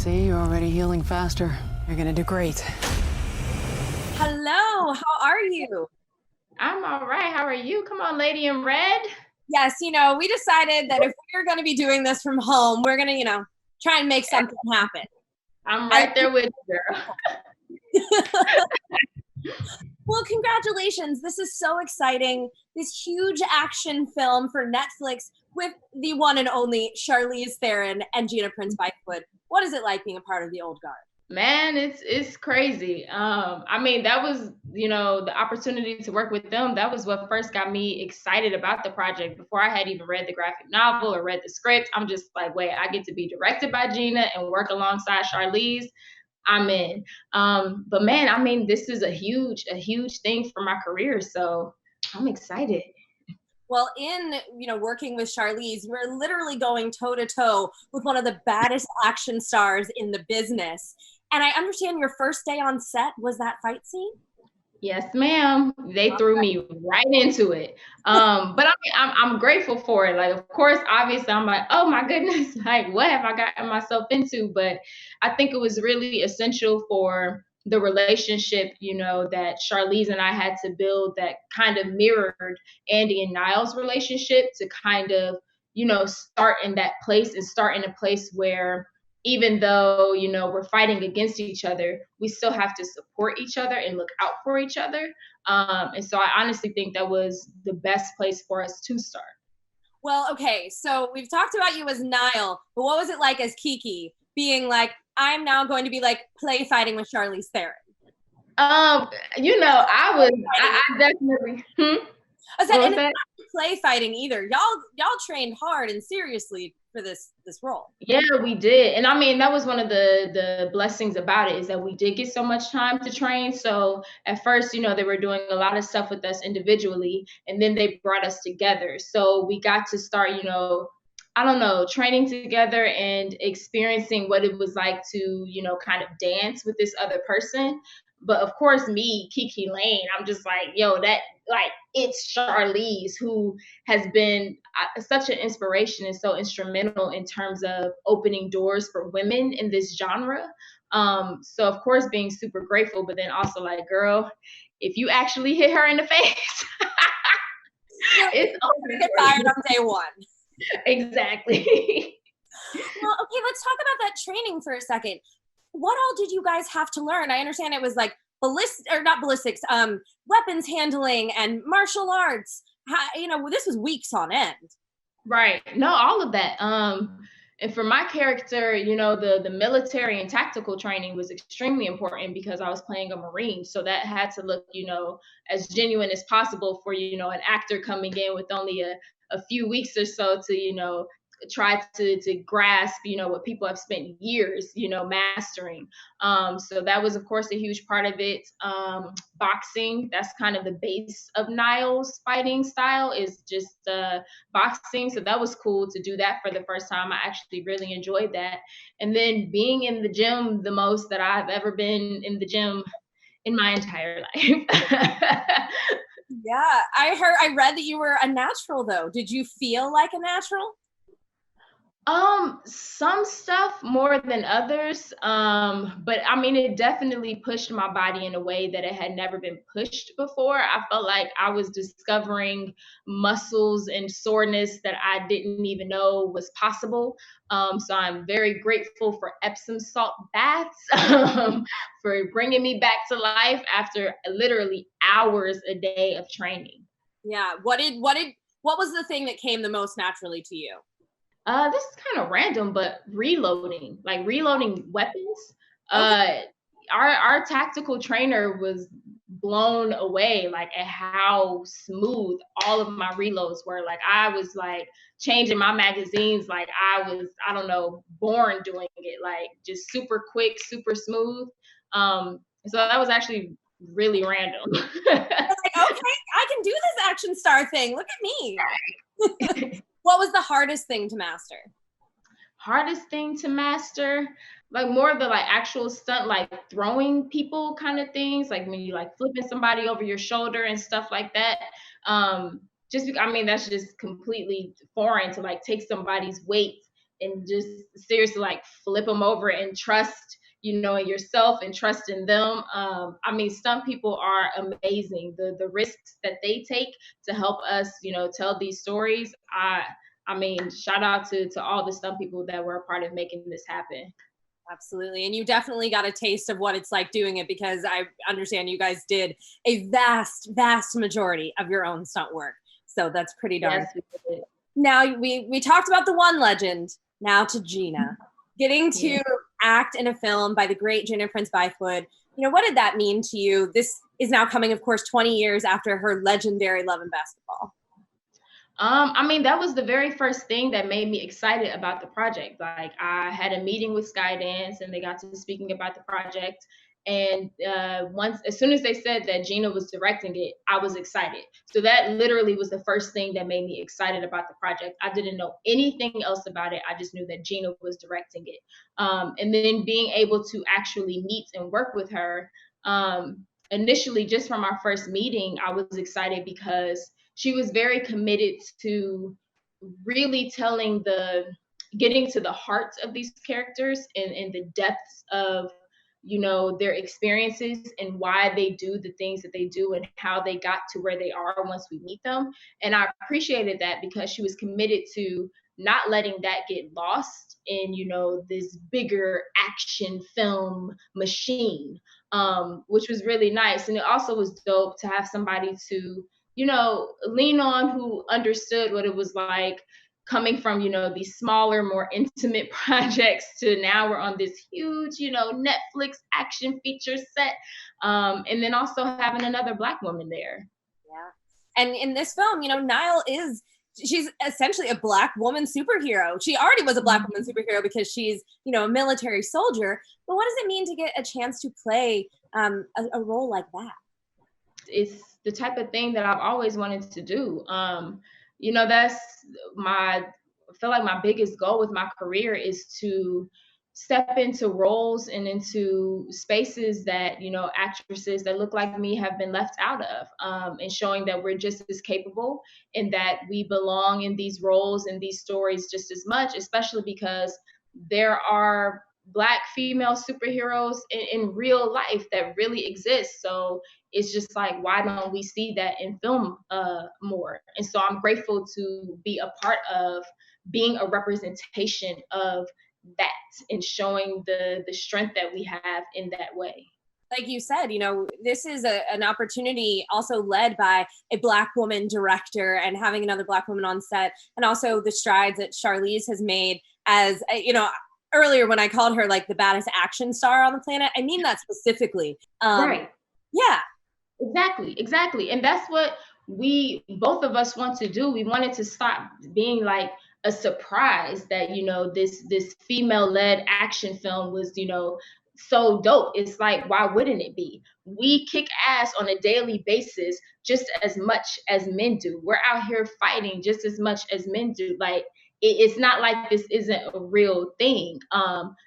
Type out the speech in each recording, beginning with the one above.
See, you're already healing faster. You're gonna do great. Hello, how are you? I'm all right. How are you? Come on, lady in red. Yes, we decided that if we're going to be doing this from home, we're going to, try and make something happen. I'm right there with you, girl. Well, congratulations. This is so exciting. This huge action film for Netflix with the one and only Charlize Theron and Gina Prince-Bythewood. What is it like being a part of the old guard? Man, it's crazy. I mean, that was, the opportunity to work with them. That was what first got me excited about the project before I had even read the graphic novel or read the script. I'm just like, wait, I get to be directed by Gina and work alongside Charlize. I'm in. But man, I mean, this is a huge thing for my career. So I'm excited. Well, in working with Charlize, we're literally going toe to toe with one of the baddest action stars in the business. And I understand your first day on set was that fight scene? Yes, ma'am. They threw me right into it. But I mean, I'm grateful for it. Like, of course, obviously, I'm like, oh my goodness, like, what have I gotten myself into? But I think it was really essential for the relationship, that Charlize and I had to build that kind of mirrored Andy and Niall's relationship to kind of, start in that place and start in a place where even though we're fighting against each other, we still have to support each other and look out for each other. And so I honestly think that was the best place for us to start. Well, okay, so we've talked about you as Niall, but what was it like as Kiki being like, I'm now going to be like play fighting with Charlize Theron? I definitely. I said, and it's not play fighting either. Y'all trained hard and seriously for this role. Yeah, we did. And I mean, that was one of the blessings about it, is that we did get so much time to train. So at first, they were doing a lot of stuff with us individually, and then they brought us together. So we got to start, I don't know, training together and experiencing what it was like to, kind of dance with this other person. But of course, me, Kiki Layne, I'm just like, it's Charlize, who has been such an inspiration and so instrumental in terms of opening doors for women in this genre. So of course, being super grateful, but then also like, girl, if you actually hit her in the face, it's over. Get fired on day one. Exactly. Well, okay, let's talk about that training for a second. What all did you guys have to learn? I understand it was like weapons handling and martial arts. This was weeks on end. Right. No, all of that. And for my character, the military and tactical training was extremely important because I was playing a Marine. So that had to look, as genuine as possible for, an actor coming in with only a few weeks or so to, try to grasp, what people have spent years, mastering. So that was, of course, a huge part of it. Boxing, that's kind of the base of Niall's fighting style, is just boxing. So that was cool to do that for the first time. I actually really enjoyed that. And then being in the gym the most that I've ever been in the gym in my entire life. Yeah, I read that you were a natural though. Did you feel like a natural? Some stuff more than others. But I mean, it definitely pushed my body in a way that it had never been pushed before. I felt like I was discovering muscles and soreness that I didn't even know was possible. So I'm very grateful for Epsom salt baths, for bringing me back to life after literally hours a day of training. Yeah. What was the thing that came the most naturally to you? This is kind of random, but reloading weapons. Okay. Our tactical trainer was blown away, like, at how smooth all of my reloads were. Like, I was like changing my magazines like I was, I don't know, born doing it, like just super quick, super smooth. So that was actually really random. Like, okay, I can do this action star thing. Look at me. What was the hardest thing to master? Hardest thing to master, like more of the like actual stunt, like throwing people kind of things, like when you like flipping somebody over your shoulder and stuff like that. Just because, I mean, that's just completely foreign to like take somebody's weight and just seriously like flip them over and trust, you know, in yourself and trust in them. I mean, stunt people are amazing. The risks that they take to help us, you know, tell these stories. I mean, shout out to all the stunt people that were a part of making this happen. Absolutely. And you definitely got a taste of what it's like doing it, because I understand you guys did a vast, vast majority of your own stunt work. So that's pretty darn. Yes, we did. Now we talked about the one legend, now to Gina. Getting to act in a film by the great Gina Prince-Bythewood, you know, what did that mean to you? This is now coming, of course, 20 years after her legendary Love and Basketball. I mean, that was the very first thing that made me excited about the project. Like, I had a meeting with Skydance and they got to speaking about the project. And as soon as they said that Gina was directing it, I was excited. So that literally was the first thing that made me excited about the project. I didn't know anything else about it. I just knew that Gina was directing it. And then being able to actually meet and work with her, initially, just from our first meeting, I was excited because she was very committed to really getting to the hearts of these characters and the depths of, you know, their experiences and why they do the things that they do and how they got to where they are once we meet them. And I appreciated that because she was committed to not letting that get lost in, you know, this bigger action film machine, which was really nice. And it also was dope to have somebody to, you know, lean on who understood what it was like coming from, you know, these smaller, more intimate projects to now we're on this huge, you know, Netflix action feature set. And then also having another Black woman there. Yeah. And in this film, you know, she's essentially a Black woman superhero. She already was a Black woman superhero because she's, you know, a military soldier. But what does it mean to get a chance to play a role like that? It's the type of thing that I've always wanted to do. You know, I feel like my biggest goal with my career is to step into roles and into spaces that, you know, actresses that look like me have been left out of, and showing that we're just as capable and that we belong in these roles and these stories just as much, especially because there are Black female superheroes in real life that really exist. So it's just like, why don't we see that in film more? And so I'm grateful to be a part of being a representation of that and showing the strength that we have in that way. Like you said, you know, this is an opportunity also led by a Black woman director and having another Black woman on set, and also the strides that Charlize has made as, you know, earlier when I called her like the baddest action star on the planet, I mean that specifically. Right. Yeah. Exactly. And that's what both of us want to do. We wanted to stop being like a surprise that, you know, this female-led action film was, you know, so dope. It's like, why wouldn't it be? We kick ass on a daily basis just as much as men do. We're out here fighting just as much as men do. Like, it's not like this isn't a real thing.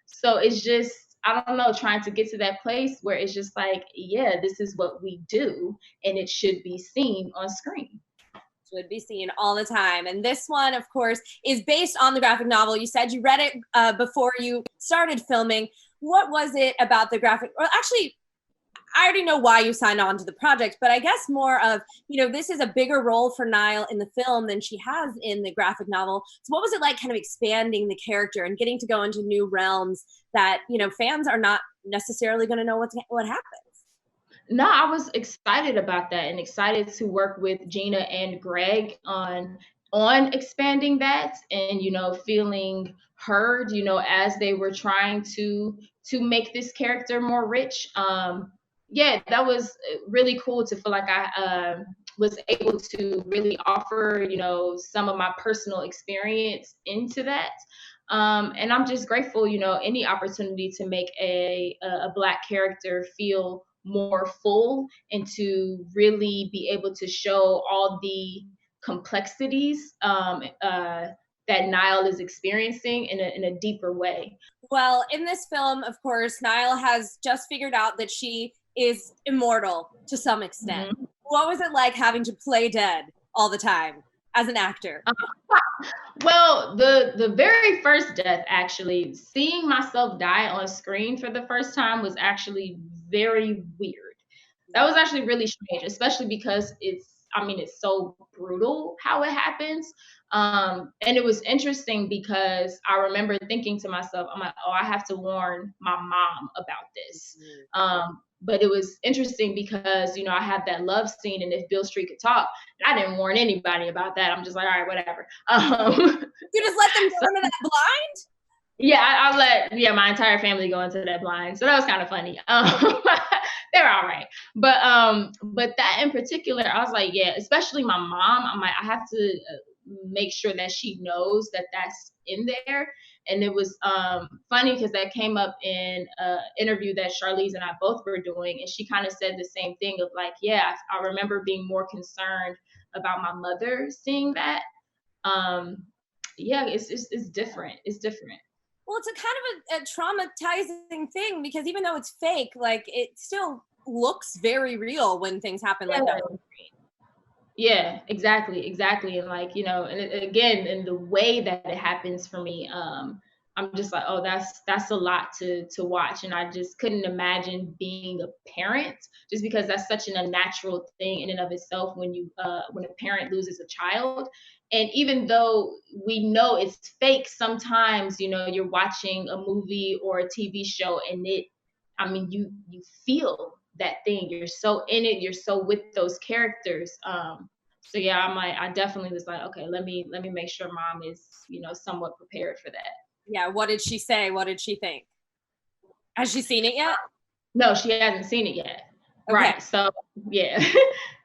So it's just, I don't know, trying to get to that place where it's just like, yeah, this is what we do and it should be seen on screen. Should be seen all the time. And this one, of course, is based on the graphic novel. You said you read it before you started filming. What was it about the graphic? Well, actually, I already know why you signed on to the project, but I guess more of, you know, this is a bigger role for Nile in the film than she has in the graphic novel. So what was it like kind of expanding the character and getting to go into new realms that, you know, fans are not necessarily going to know what happens? No, I was excited about that and excited to work with Gina and Greg on expanding that and, you know, feeling heard, you know, as they were trying to make this character more rich. Yeah, that was really cool to feel like I was able to really offer, you know, some of my personal experience into that. And I'm just grateful, you know, any opportunity to make a Black character feel more full and to really be able to show all the complexities that Nile is experiencing in a deeper way. Well, in this film, of course, Nile has just figured out that she is immortal to some extent. Mm-hmm. What was it like having to play dead all the time? as an actor? Well, the very first death, actually, seeing myself die on screen for the first time was actually very weird. That was actually really strange, especially because it's so brutal how it happens. And it was interesting because I remember thinking to myself, I'm like, oh, I have to warn my mom about this. But it was interesting because, I had that love scene, and if Bill Street could talk, I didn't warn anybody about that. I'm just like, all right, whatever. You just let them go into that blind? Yeah, I let my entire family go into that blind, so that was kind of funny. They're all right, but that in particular, I was like, yeah, especially my mom. I'm like, I have to make sure that she knows that that's in there. And it was funny because that came up in an interview that Charlize and I both were doing, and she kind of said the same thing of like, yeah, I remember being more concerned about my mother seeing that. Yeah, it's different. It's different. Well, it's a kind of a traumatizing thing because even though it's fake, like it still looks very real when things happen like that on screen. Yeah, exactly. And like, again, in the way that it happens for me, I'm just like, oh, that's a lot to watch. And I just couldn't imagine being a parent, just because that's such an unnatural thing in and of itself when a parent loses a child. And even though we know it's fake, sometimes, you're watching a movie or a TV show, and you feel that thing. You're so in it, you're so with those characters. So yeah, I definitely was like, okay, let me make sure mom is, somewhat prepared for that. Yeah, what did she say? What did she think? Has she seen it yet? No, she hasn't seen it yet. Okay. Right. So yeah.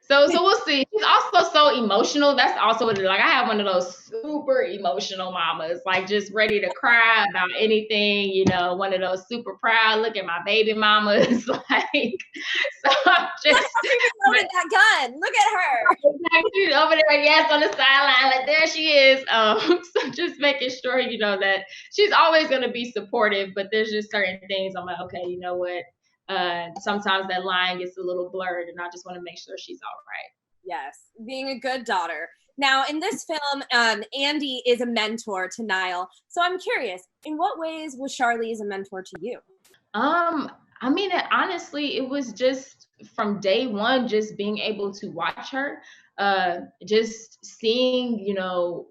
So we'll see. She's also so emotional. That's also what it is. Like, I have one of those super emotional mamas, like just ready to cry about anything, one of those super proud, look at my baby mamas. Like, so I'm just loaded that gun. Look at her. She's over there, yes, on the sideline, like there she is. So just making sure, that she's always gonna be supportive, but there's just certain things I'm like, okay, you know what? Sometimes that line gets a little blurred, and I just want to make sure she's all right. Yes, being a good daughter. Now, in this film, Andy is a mentor to Niall. So I'm curious, in what ways was Charlize a mentor to you? Honestly, it was just from day one, just being able to watch her, just seeing,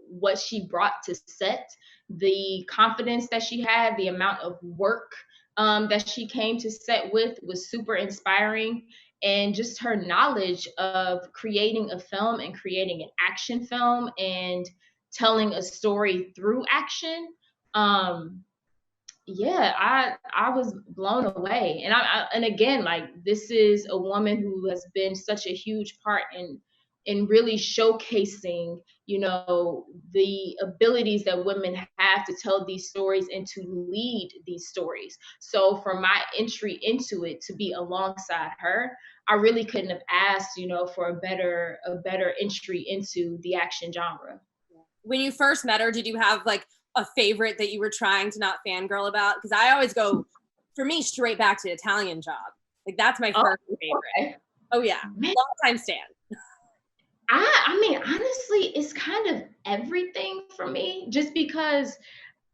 what she brought to set, the confidence that she had, the amount of work that she came to set with was super inspiring. And just her knowledge of creating a film and creating an action film and telling a story through action. Yeah, I was blown away. And again, like, this is a woman who has been such a huge part in really showcasing, the abilities that women have to tell these stories and to lead these stories. So for my entry into it to be alongside her, I really couldn't have asked, for a better entry into the action genre. When you first met her, did you have like a favorite that you were trying to not fangirl about? Because I always go, for me, straight back to Italian Job. Like, that's my first favorite. Okay. Oh yeah, long time stan. Honestly, it's kind of everything for me, just because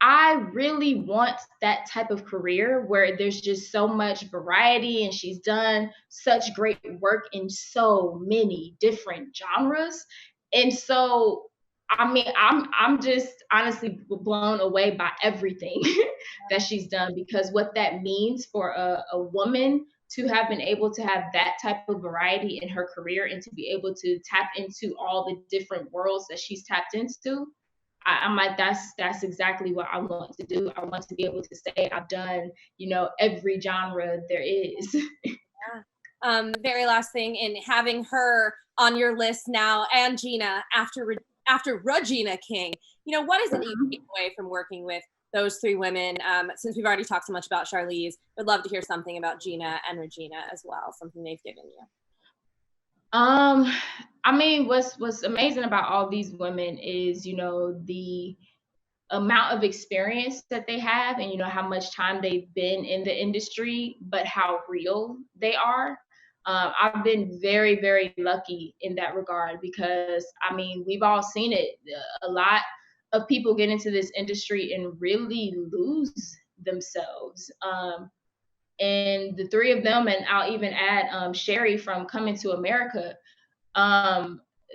I really want that type of career where there's just so much variety, and she's done such great work in so many different genres. And so, I'm just honestly blown away by everything that she's done, because what that means for a woman to have been able to have that type of variety in her career and to be able to tap into all the different worlds that she's tapped into. I'm like, that's exactly what I want to do. I want to be able to say I've done, every genre there is. Yeah. Very last thing, in having her on your list now, and Gina after Regina King, what is it you take away from working with those three women? Since we've already talked so much about Charlize, would love to hear something about Gina and Regina as well, something they've given you. What's amazing about all these women is, the amount of experience that they have, and how much time they've been in the industry, but how real they are. I've been very, very lucky in that regard because, I mean, we've all seen it. A lot of people get into this industry and really lose themselves. And the three of them, and I'll even add Sherry from Coming to America,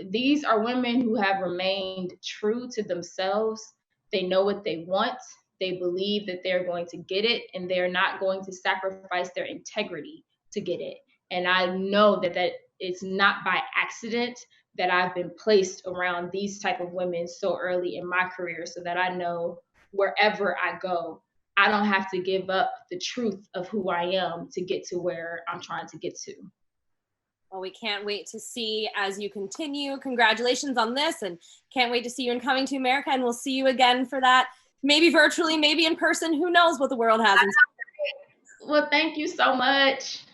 these are women who have remained true to themselves. They know what they want. They believe that they're going to get it, and they're not going to sacrifice their integrity to get it. And I know that it's not by accident that I've been placed around these type of women so early in my career, so that I know wherever I go, I don't have to give up the truth of who I am to get to where I'm trying to get to. Well, we can't wait to see as you continue. Congratulations on this, and can't wait to see you in Coming to America, and we'll see you again for that. Maybe virtually, maybe in person. Who knows what the world has in store. Well, thank you so much.